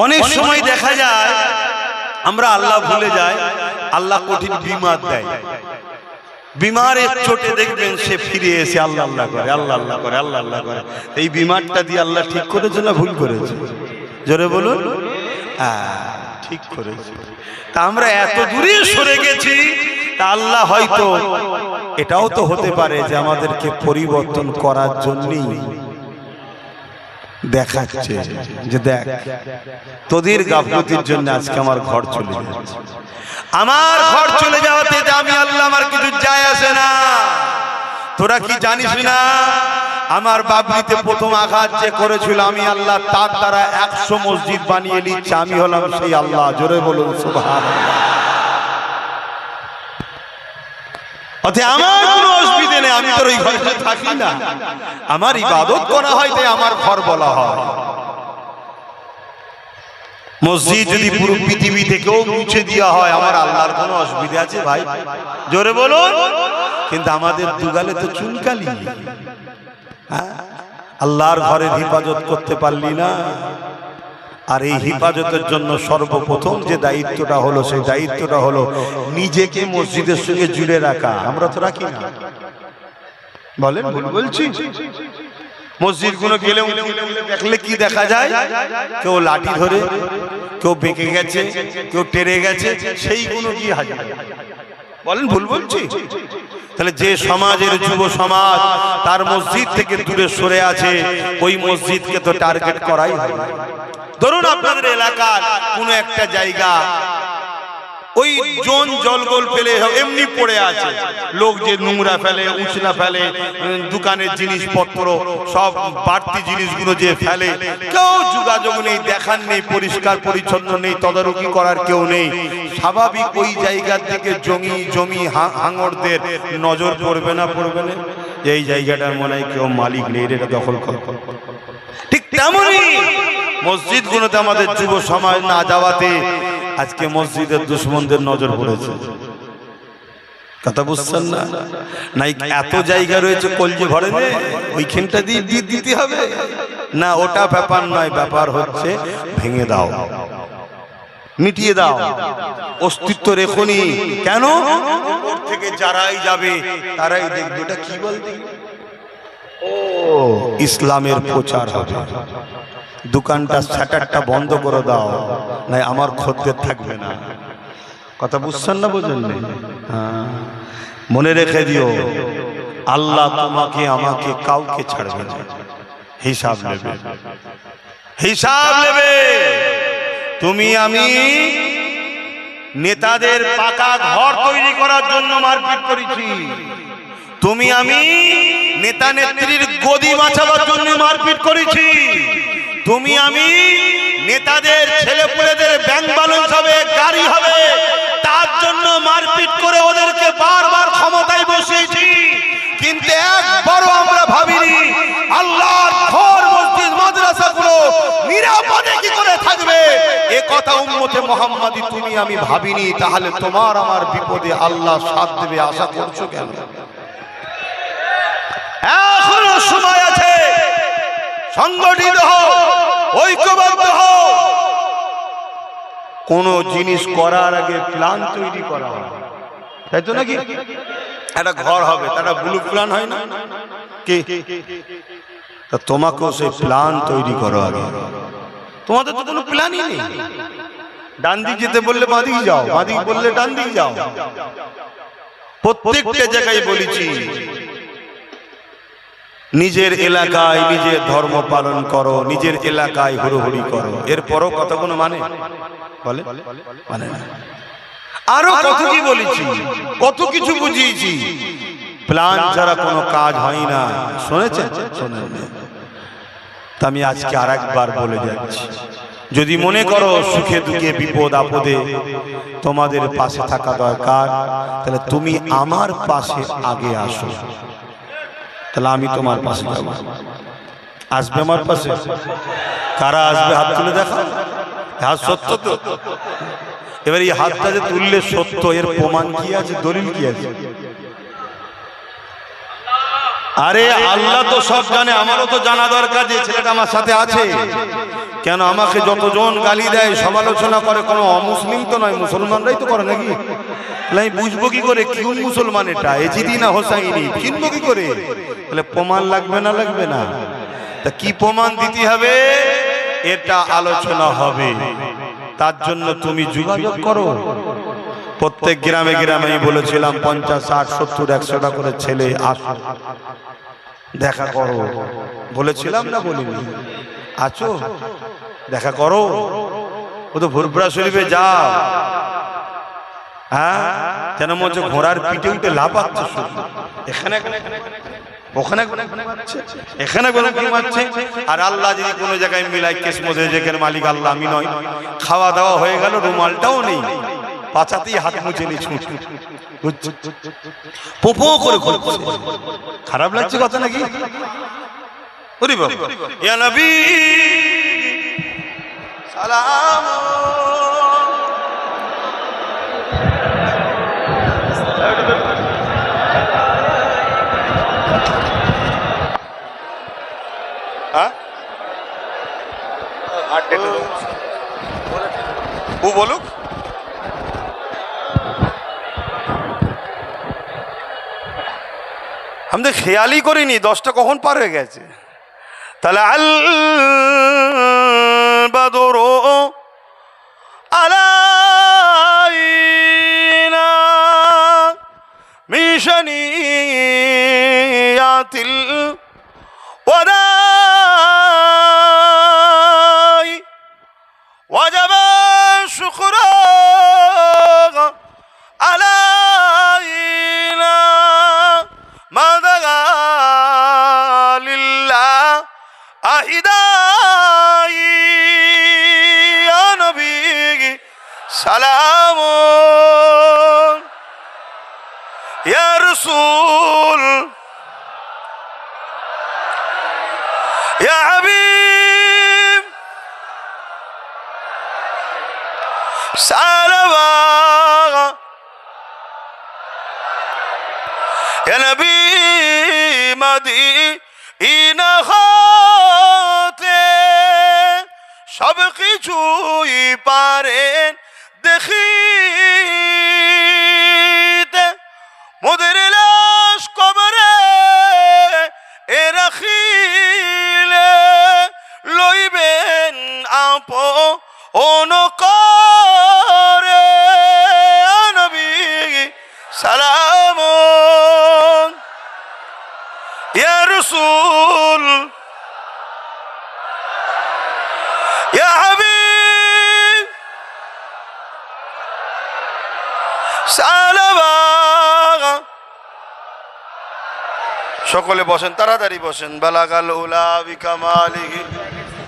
অনেক সময় দেখা যায় আমরা আল্লাহ ভুলে যাই, আল্লাহ কঠিন বিমার দেয়। বিমারের চোটে দেখবেন সে ফিরে এসে আল্লাহ আল্লাহ করে, আল্লাহ আল্লাহ করে, আল্লাহ আল্লাহ করে। এই বিমারটা দিয়ে আল্লাহ ঠিক করেছে না ভুল করেছে? জোরে বলুন। ঠিক করেছে। তা আমরা এত দূরে সরে গেছি, তা আল্লাহ হয়তো এটাও তো হতে পারে যে আমাদেরকে পরিবর্তন করার জন্যই দেখাচ্ছে যে দেখ, তোদের গাফলতির জন্য আজকে আমার ঘর চলে যাচ্ছে। আমার ঘর চলে যাওয়াতে আমি আল্লাহ আমার কিছু যায় আসে না। তোরা কি জানিস না, আমার বাবলিতে প্রথম আঘাত যে করেছিল আমি আল্লাহ, তার দ্বারা 100 মসজিদ বানিয়ে নিচ্ছে। আমি হলাম সেই আল্লাহ। জোরে বলুন সুবহানাল্লাহ। আমার কোনো অসুবিধা নেই, আমি তোর ওই ঘরে থাকি না, আমার ইবাদত করা হয়, তাই আমার ঘর বলা হয়। মসজিদ যদি পুরো পৃথিবী থেকেও মুছে দেওয়া হয়, আমার আল্লাহর কোনো অসুবিধা আছে ভাই? জোরে বলুন। কিন্তু আমাদের দুগালে তো চুনকালি, আল্লাহর ঘরের হেফাজত করতে পারলি না। আর এই হেফাজতের জন্য সর্বপ্রথম যে দায়িত্বটা হলো, সেই দায়িত্বটা হলো নিজেকে মসজিদের সঙ্গে জুড়ে রাখা। আমরা তো রাখি না, বলেন ভুল বলছি? মসজিদ গুলো গেলে দেখলে কি দেখা যায়? কেউ লাঠি ধরে, কেউ বেঁকে গেছে, কেউ টেরে গেছে, সেইগুলো কি হাজার। বলেন ভুল বলছি? তাহলে যে সমাজের যুব সমাজ তার মসজিদ থেকে দূরে সরে আছে, ওই মসজিদকে তো টার্গেট করাই হয়। ধরুন আপনাদের এলাকার কোন একটা জায়গা ওই জন জলগোল ফেলে এমনি পড়ে আছে, লোক যে নোংরা ফেলে, উচনা ফেলে, দোকানের জিনিসপত্র সব বাড়তি জিনিসগুলো যে ফেলে, কেউ যোগাযোগ নেই, দেখার নেই, পরিষ্কার পরিচ্ছন্ন নেই, তদারকি করার কেউ নেই। স্বাভাবিক ওই জায়গার থেকে জমি হাঙরদের নজর পড়বে না পড়বে না? এই জায়গাটার মনে হয় কেউ মালিক নেই, এটা দখল করে। ঠিক তেমনই মসজিদ গুলোতে আমাদের যুব সমাজ না যাওয়াতে আজকে মসজিদের দুশমনদের নজর পড়েছে। কথা বুঝছেন না? নাই এত জায়গা রয়েছে কলজে ভরে নে, ওইখানটা দিয়ে দিতে হবে না, ওটা ব্যাপার নয়। ব্যাপার হচ্ছে ভেঙে দাও, মিটিয়ে দাও, অস্তিত্ব রেখনি। কেন? ওর থেকে যারাই যাবে তারাই দেখবে ওটা কি বলতে, ও ইসলামের প্রচার হবে। দোকানটা শাটারটা বন্ধ করে দাও, নাই আমার খদ্দের থাকবে না। কথা বুঝছেন না? বুঝেন না? মনে রেখে দিও, আল্লাহ তোমাকে আমাকে কাউকে ছাড়বে না, হিসাব নেবে, হিসাব নেবে। তুমি আমি নেতাদের পাকা ঘর তৈরি করার জন্য মারপিট করেছি, তুমি আমি নেতা নেত্রীর গদি বাঁচাবার জন্য মারপিট করেছি, তুমি আমি নেতাদের ছেলেপুলেদের ব্যাংক ব্যালেন্স হবে, গাড়ি হবে, তার জন্য মারপিট করে ওদেরকে বারবার ক্ষমতায় বসিয়েছি। কিন্তু একবারও আমরা ভাবিনি আল্লাহর ঘর মসজিদ মাদ্রাসাগুলো নিরাপদে কি করে থাকবে, এ কথা উম্মতে মুহাম্মাদি তুমি আমি ভাবিনি, তাহলে তোমার আমার বিপদে আল্লাহ সাথ দেবে আশা করছো কেন? এখনো সময় আছে, সংগঠিত হও, ঐক্যবদ্ধ হও। কোন জিনিস করার আগে প্ল্যান তৈরি করা হয়, তাই তো নাকি? একটা ঘর হবে, তার ব্লু প্ল্যান হয় না কি? তোমাকেও সেই প্ল্যান তৈরি করো আগে। তোমাদের তো কোনো প্ল্যানই নেই। ডান দিক যেতে বললে বাঁ দিক যাও, বাঁ দিক বললে ডান দিক যাও। প্রত্যেকটা জায়গায় বলেছি নিজের এলাকায় নিজের ধর্ম পালন করো, নিজের এলাকায় হুড়োহুড়ি করো, এরপরও কত কোনো মানে বলে মানে না। আরো কত কি বলেছি, কত কিছু বুঝিয়েছি। প্ল্যান ছাড়া কোনো কাজ হয় না। শুনেছেন? শোনেন? তা আমি আজকে আর একবার বলে যাচ্ছি, যদি মনে করো সুখে দুঃখে বিপদ আপদে তোমাদের পাশে থাকা দরকার, তাহলে তুমি আমার পাশে আগে আসো, তাহলে আমি তোমার পাশে যাব। আসবে আমার পাশে? কারা আসবে হাত তুলে দেখা। হাত সত্য তো? এবার এই হাতটা যে তুললে সত্য, এর প্রমাণ কি আছে, দলিল কি আছে? আরে আল্লাহ তো সব জানে, আমারও তো জানা দরকার যে ছেলেটা আমার সাথে আছে। কেন আমাকে যতজন গালি দেয়, সমালোচনা করে, কোনো অমুসলিম তো নয়, মুসলমানরাই তো করে নাকি? আমি বুঝবো কি করে কোন মুসলমান এটা, এজিদি না হোসাইনি, চিনবো কি করে? তাহলে প্রমাণ লাগবে না লাগবে না? তা কি প্রমাণ দিতে হবে, এটা আলোচনা হবে। তার জন্য তুমি যোগাযোগ করো। প্রত্যেক গ্রামে গ্রামে আমি বলেছিলাম 50, 60, 70, 100টা করে ছেলে আসো, দেখা করো। বলেছিলাম না বলিনি? আছো, দেখা করো। ও তো ভুরপুরা শরীফে যাও, হ্যাঁ, যেন মনে হচ্ছে ঘোড়ার পিঠে উঠে লাফাচ্ছে। এখানে ওখানে এখানে মারছে। আর আল্লাহ যদি কোনো জায়গায় মিলাই কেস মধ্যে, যেখানে মালিক আল্লাহ আমি নয়, খাওয়া দাওয়া হয়ে গেল, রুমালটাও নেই, পাছাতেই হাত মুছে নি, ছুট পোপো করে ঘুরছে। খারাপ লাগছে কথা নাকি? ওরে বাবা, ইয়া নবী সালাম। ও বলুক, আমি তো খেয়ালই করিনি 10টা কখন পার হয়ে গেছে। তাহলে আল বাদরু আলাইনা মিশানিয়াতিল ওয়াদাই ওয়াজাবা শুকরা আলাইনা মাদাগা লিল্লাহ আহিদাই ইয়া নবী সালাম ইয়া রাসূল ইয়া হাবিব সালাওয়া ইয়া নবী মদিনা হতে সব কিছুই পারেন দেখিতে, মোদের লাশ কবরে এ রাখিলে লইবেন আপন করে নবী সালাম ইয়া রাসূল ইয়া হাবিব সালাওয়া। সকলে বসেন, তাড়াতাড়ি বসেন। বালাগাল উলা বিকামালিহি